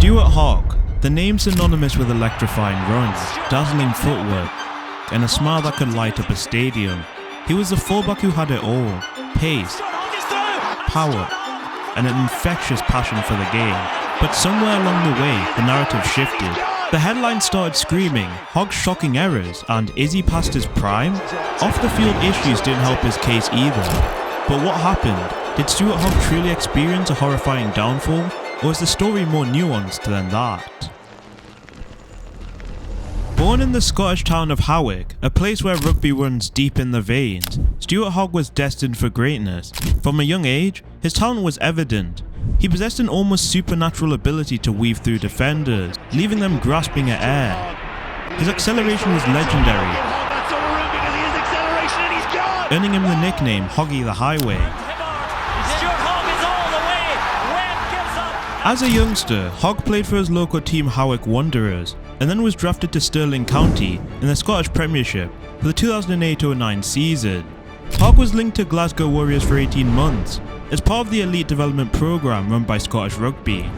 Stuart Hogg, the name synonymous with electrifying runs, dazzling footwork, and a smile that could light up a stadium. He was the fullback who had it all: pace, power, and an infectious passion for the game. But somewhere along the way, the narrative shifted. The headlines started screaming, Hogg's shocking errors, and is he past his prime? Off-the-field issues didn't help his case either. But what happened? Did Stuart Hogg truly experience a horrifying downfall, or is the story more nuanced than that? Born in the Scottish town of Hawick, a place where rugby runs deep in the veins, Stuart Hogg was destined for greatness. From a young age, his talent was evident. He possessed an almost supernatural ability to weave through defenders, leaving them grasping at air. His acceleration was legendary, earning him the nickname Hoggy the Highway. As a youngster, Hogg played for his local team Hawick Wanderers, and then was drafted to Stirling County in the Scottish Premiership for the 2008-09 season. Hogg was linked to Glasgow Warriors for 18 months as part of the elite development programme run by Scottish Rugby,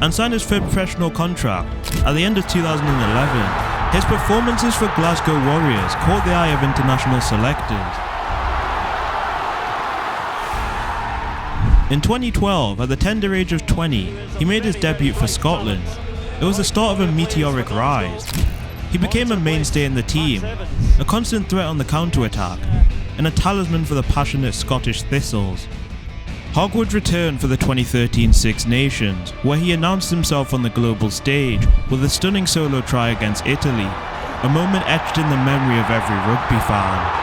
and signed his third professional contract at the end of 2011. His performances for Glasgow Warriors caught the eye of international selectors. In 2012, at the tender age of 20, he made his debut for Scotland. It was the start of a meteoric rise. He became a mainstay in the team, a constant threat on the counter-attack, and a talisman for the passionate Scottish Thistles. Hogg would return for the 2013 Six Nations, where he announced himself on the global stage with a stunning solo try against Italy, a moment etched in the memory of every rugby fan.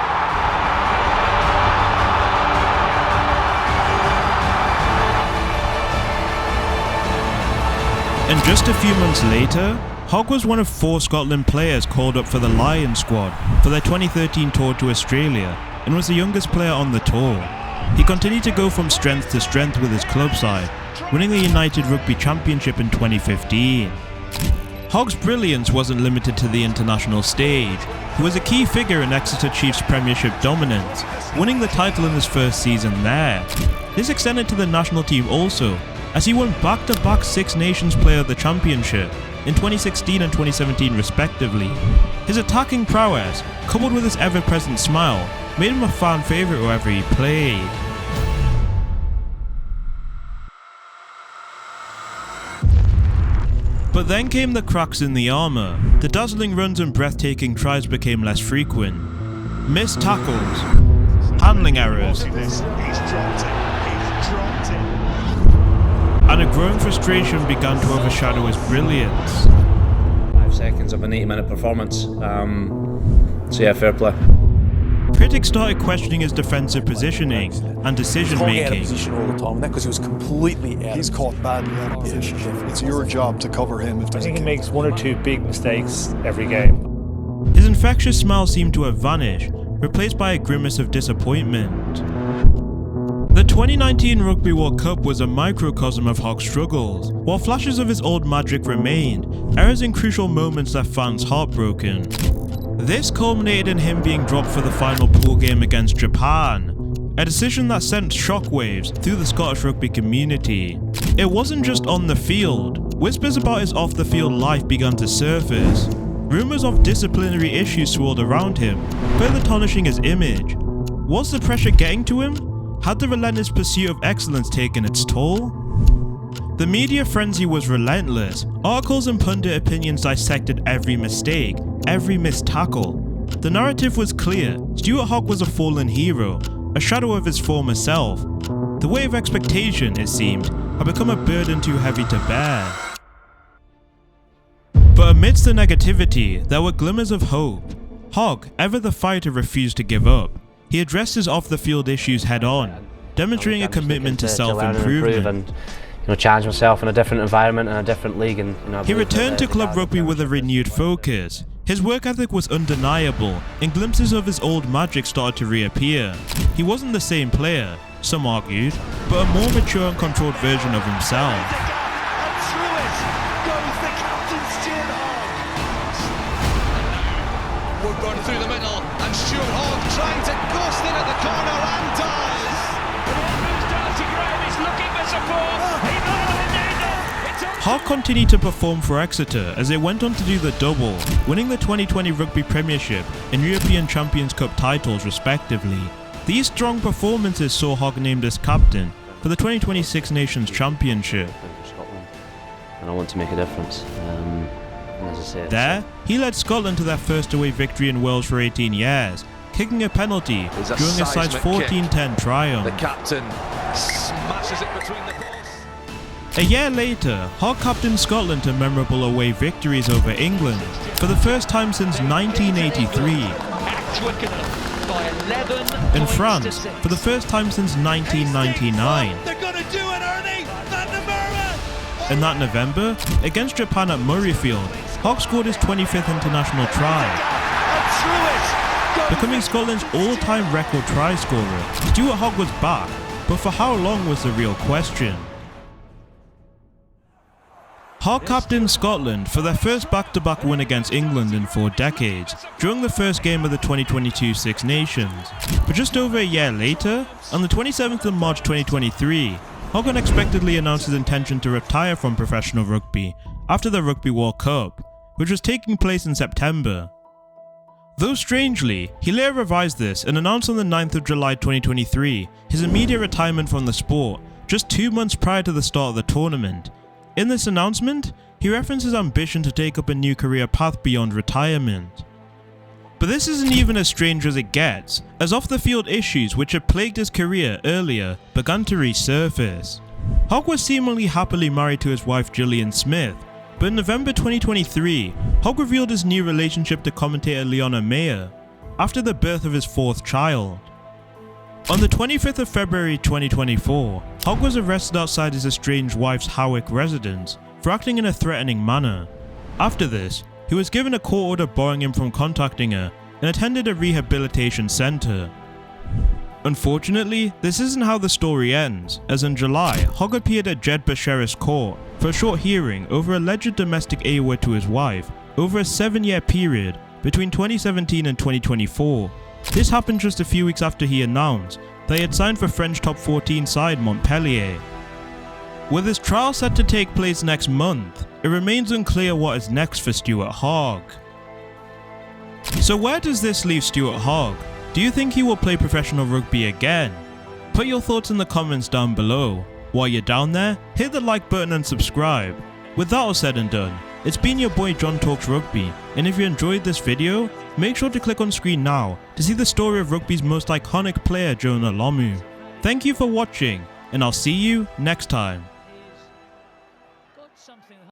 And just a few months later, Hogg was one of 4 Scotland players called up for the Lions squad for their 2013 tour to Australia, and was the youngest player on the tour. He continued to go from strength to strength with his club side, winning the United Rugby Championship in 2015. Hogg's brilliance wasn't limited to the international stage. He was a key figure in Exeter Chiefs Premiership dominance, winning the title in his first season there. This extended to the national team also, as he won back-to-back Six Nations Player of the Championship in 2016 and 2017 respectively. His attacking prowess, coupled with his ever-present smile, made him a fan favourite wherever he played. But then came the cracks in the armour. The dazzling runs and breathtaking tries became less frequent. Missed tackles, handling errors, and a growing frustration began to overshadow his brilliance. 5 seconds of an 80-minute performance, so yeah, fair play. Critics started questioning his defensive positioning and decision-making. Position all the time, because he was completely out. He's caught badly out of position. It's your job to cover him if there's I think he makes 1 or 2 big mistakes every game. His infectious smile seemed to have vanished, replaced by a grimace of disappointment. The 2019 Rugby World Cup was a microcosm of Hogg's struggles. While flashes of his old magic remained, errors in crucial moments left fans heartbroken. This culminated in him being dropped for the final pool game against Japan, a decision that sent shockwaves through the Scottish rugby community. It wasn't just on the field. Whispers about his off-the-field life began to surface. Rumours of disciplinary issues swirled around him, further tarnishing his image. Was the pressure getting to him? Had the relentless pursuit of excellence taken its toll? The media frenzy was relentless. Articles and pundit opinions dissected every mistake, every missed tackle. The narrative was clear. Stuart Hogg was a fallen hero, a shadow of his former self. The weight of expectation, it seemed, had become a burden too heavy to bear. But amidst the negativity, there were glimmers of hope. Hogg, ever the fighter, refused to give up. He addressed his off-the-field issues head-on, demonstrating a commitment to self-improvement. Challenge myself in a different environment and a different league. And he returned to club rugby with a renewed focus. His work ethic was undeniable, and glimpses of his old magic started to reappear. He wasn't the same player, some argued, but a more mature and controlled version of himself. We're going through the middle, and Stuart Hogg trying to ghost in at the corner and does. Moves down to Graham, he's looking for support. He's not on the needle. It's Hogg continued to perform for Exeter as they went on to do the double, winning the 2020 Rugby Premiership and European Champions Cup titles respectively. These strong performances saw Hogg named as captain for the 2020 Six Nations Championship. And I want to make a difference. And as I say, there, he led Scotland to their first away victory in Wales for 18 years, kicking a penalty during a side's 14-10 triumph. The captain smashes it between the posts. A year later, Hogg captained Scotland to memorable away victories over England for the first time since 1983, in France for the first time since 1999. In that November, against Japan at Murrayfield, Hogg scored his 25th international try, becoming Scotland's all-time record try scorer. Stuart Hogg was back, but for how long was the real question. Hogg captained Scotland for their first back-to-back win against England in 4 decades, during the first game of the 2022 Six Nations. But just over a year later, on the 27th of March 2023, Hogg unexpectedly announced his intention to retire from professional rugby after the Rugby World Cup, which was taking place in September. Though strangely, he later revised this and announced on the 9th of July 2023 his immediate retirement from the sport, just 2 months prior to the start of the tournament. In this announcement, he referenced his ambition to take up a new career path beyond retirement. But this isn't even as strange as it gets, as off-the-field issues which had plagued his career earlier began to resurface. Hogg was seemingly happily married to his wife Gillian Smith, but in November 2023, Hogg revealed his new relationship to commentator Leona Meyer, after the birth of his 4th child. On the 25th of February 2024, Hogg was arrested outside his estranged wife's Hawick residence for acting in a threatening manner. After this, he was given a court order barring him from contacting her and attended a rehabilitation centre. Unfortunately, this isn't how the story ends, as in July, Hogg appeared at Jedburgh Sheriff's Court for a short hearing over alleged domestic AWOA to his wife over a 7-year period between 2017 and 2024. This happened just a few weeks after he announced that he had signed for French top 14 side Montpellier. With his trial set to take place next month, it remains unclear what is next for Stuart Hogg. So where does this leave Stuart Hogg? Do you think he will play professional rugby again? Put your thoughts in the comments down below. While you're down there, hit the like button and subscribe. With that all said and done, it's been your boy John Talks Rugby, and if you enjoyed this video, make sure to click on screen now to see the story of rugby's most iconic player, Jonah Lomu. Thank you for watching, and I'll see you next time.